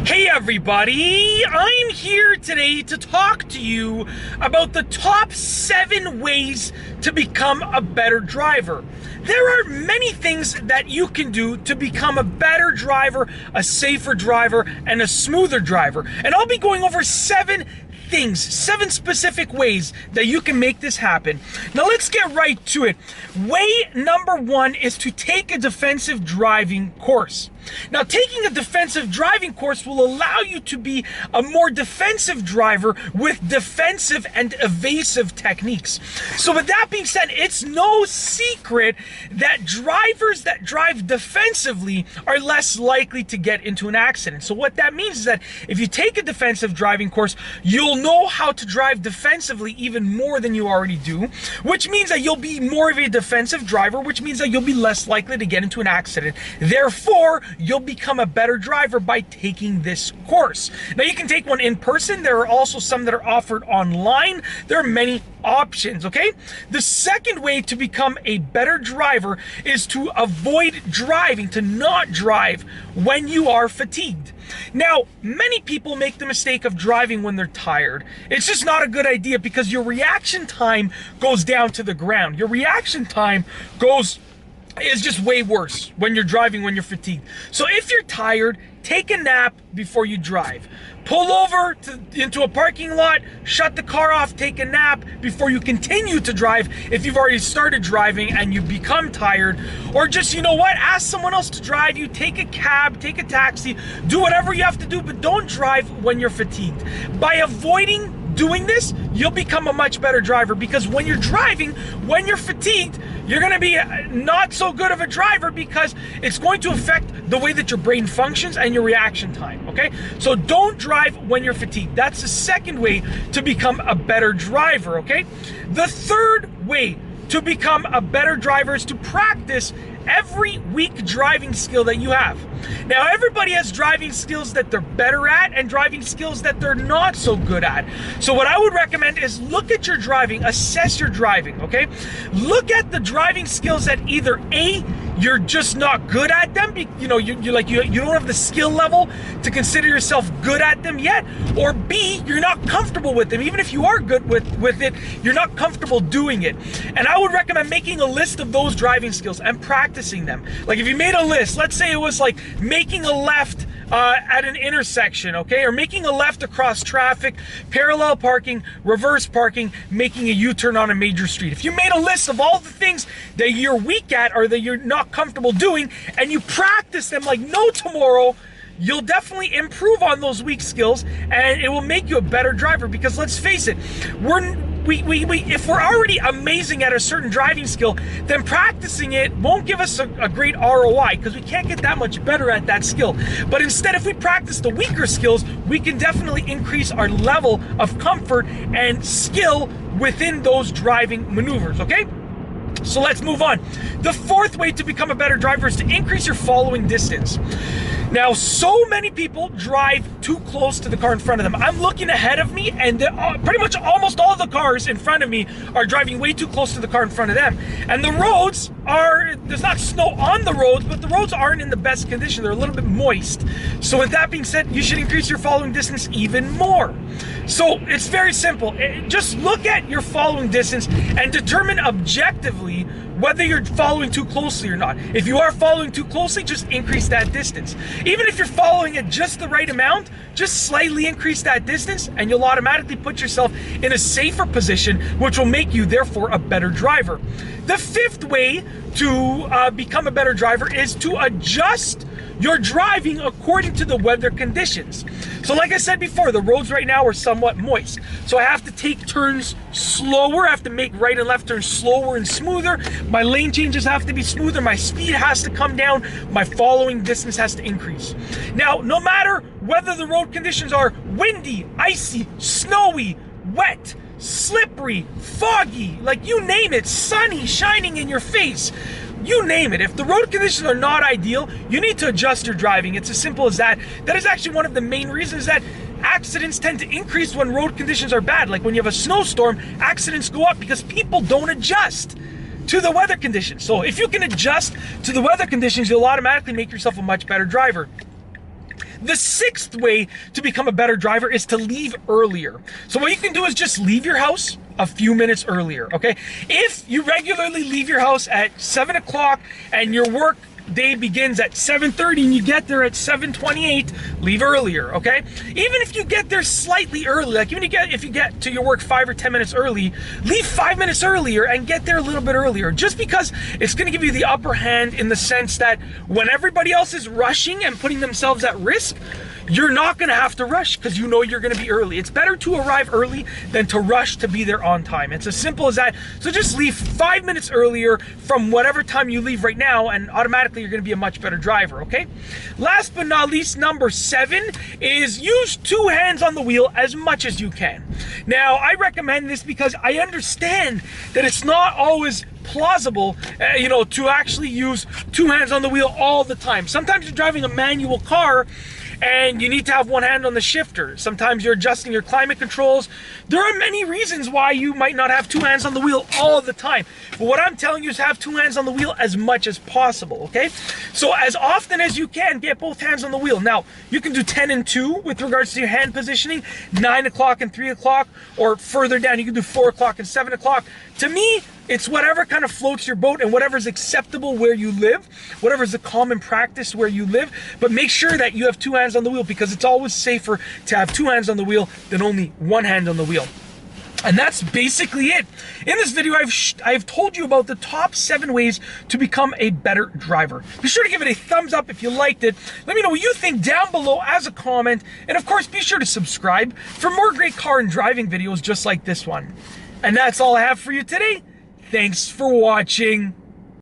Hey everybody, I'm here today to talk to you about the top 7 ways to become a better driver. There are many things that you can do to become a better driver, a safer driver, and a smoother driver. And I'll be going over 7 specific ways that you can make this happen. Now let's get right to it. Way number 1 is to take a defensive driving course. Now, taking a defensive driving course will allow you to be a more defensive driver with defensive and evasive techniques. So with that being said, it's no secret that drivers that drive defensively are less likely to get into an accident. So what that means is that if you take a defensive driving course, you'll know how to drive defensively even more than you already do, which means that you'll be more of a defensive driver, which means that you'll be less likely to get into an accident. Therefore, you'll become a better driver by taking this course. Now, you can take one in person. There are also some that are offered online. There are many options, okay? The second way to become a better driver is to avoid driving, to not drive when you are fatigued. Now, many people make the mistake of driving when they're tired. It's just not a good idea because your reaction time goes down to the ground. Your reaction time is just way worse when you're driving when you're fatigued. So if you're tired, take a nap before you drive. Pull over into a parking lot, shut the car off, take a nap before you continue to drive if you've already started driving and you become tired. Or just, you know what, ask someone else to drive you, take a cab, take a taxi, do whatever you have to do, but don't drive when you're fatigued. By avoiding doing this, you'll become a much better driver, because when you're driving, when you're fatigued, you're going to be not so good of a driver because it's going to affect the way that your brain functions and your reaction time, okay? So don't drive when you're fatigued. That's the second way to become a better driver, okay? The third way to become a better driver is to practice every week driving skill that you have. Now, everybody has driving skills that they're better at and driving skills that they're not so good at. So what I would recommend is look at your driving, assess your driving, okay? Look at the driving skills that either A, you're just not good at them, you don't have the skill level to consider yourself good at them yet, or B, you're not comfortable with them. Even if you are good with it, you're not comfortable doing it. And I would recommend making a list of those driving skills and practicing them. Like if you made a list, let's say it was like making a left at an intersection, okay? Or making a left across traffic, parallel parking, reverse parking, making a U-turn on a major street. If you made a list of all the things that you're weak at or that you're not comfortable doing, and you practice them like no tomorrow, you'll definitely improve on those weak skills, and it will make you a better driver. Because let's face it, if we're already amazing at a certain driving skill, then practicing it won't give us a great ROI because we can't get that much better at that skill. But instead, if we practice the weaker skills, we can definitely increase our level of comfort and skill within those driving maneuvers, okay? So let's move on. The fourth way to become a better driver is to increase your following distance. Now, so many people drive too close to the car in front of them. I'm looking ahead of me, and pretty much almost all the cars in front of me are driving way too close to the car in front of them. And the roads there's not snow on the roads, but the roads aren't in the best condition. They're a little bit moist. So with that being said, you should increase your following distance even more. So it's very simple. Just look at your following distance and determine objectively whether you're following too closely or not. If you are following too closely, just increase that distance. Even if you're following it just the right amount, just slightly increase that distance and you'll automatically put yourself in a safer position, which will make you therefore a better driver. The fifth way to become a better driver is to adjust your driving according to the weather conditions. So like I said before, the roads right now are somewhat moist. So I have to take turns slower. I have to make right and left turns slower and smoother. My lane changes have to be smoother. My speed has to come down. My following distance has to increase. Now, no matter whether the road conditions are windy, icy, snowy, wet, slippery, foggy, like you name it, sunny, shining in your face, you name it. If the road conditions are not ideal, you need to adjust your driving. It's as simple as that. That is actually one of the main reasons that accidents tend to increase when road conditions are bad. Like when you have a snowstorm, accidents go up because people don't adjust to the weather conditions. So if you can adjust to the weather conditions, you'll automatically make yourself a much better driver. The sixth way to become a better driver is to leave earlier. So what you can do is just leave your house a few minutes earlier, okay? If you regularly leave your house at 7 o'clock and your work day begins at 7:30 and you get there at 7:28, leave earlier, okay? Even if you get there slightly early, like if you get to your work 5 or 10 minutes early, leave 5 minutes earlier and get there a little bit earlier, just because it's going to give you the upper hand in the sense that when everybody else is rushing and putting themselves at risk, you're not going to have to rush because you know you're going to be early. It's better to arrive early than to rush to be there on time. It's as simple as that. So just leave 5 minutes earlier from whatever time you leave right now, and automatically you're going to be a much better driver, okay? Last but not least, number 7 is use 2 hands on the wheel as much as you can. Now, I recommend this because I understand that it's not always plausible, to actually use 2 hands on the wheel all the time. Sometimes you're driving a manual car and you need to have 1 hand on the shifter. Sometimes you're adjusting your climate controls. There are many reasons why you might not have 2 hands on the wheel all the time. But what I'm telling you is have 2 hands on the wheel as much as possible, okay? So as often as you can, get both hands on the wheel. Now, you can do 10 and 2 with regards to your hand positioning, 9 o'clock and 3 o'clock, or further down, you can do 4 o'clock and 7 o'clock. To me, it's whatever kind of floats your boat and whatever's acceptable where you live, whatever's the common practice where you live, but make sure that you have 2 hands on the wheel because it's always safer to have 2 hands on the wheel than only 1 hand on the wheel. And that's basically it. In this video, I've told you about the top 7 ways to become a better driver. Be sure to give it a thumbs up if you liked it. Let me know what you think down below as a comment. And of course, be sure to subscribe for more great car and driving videos just like this one. And that's all I have for you today. Thanks for watching.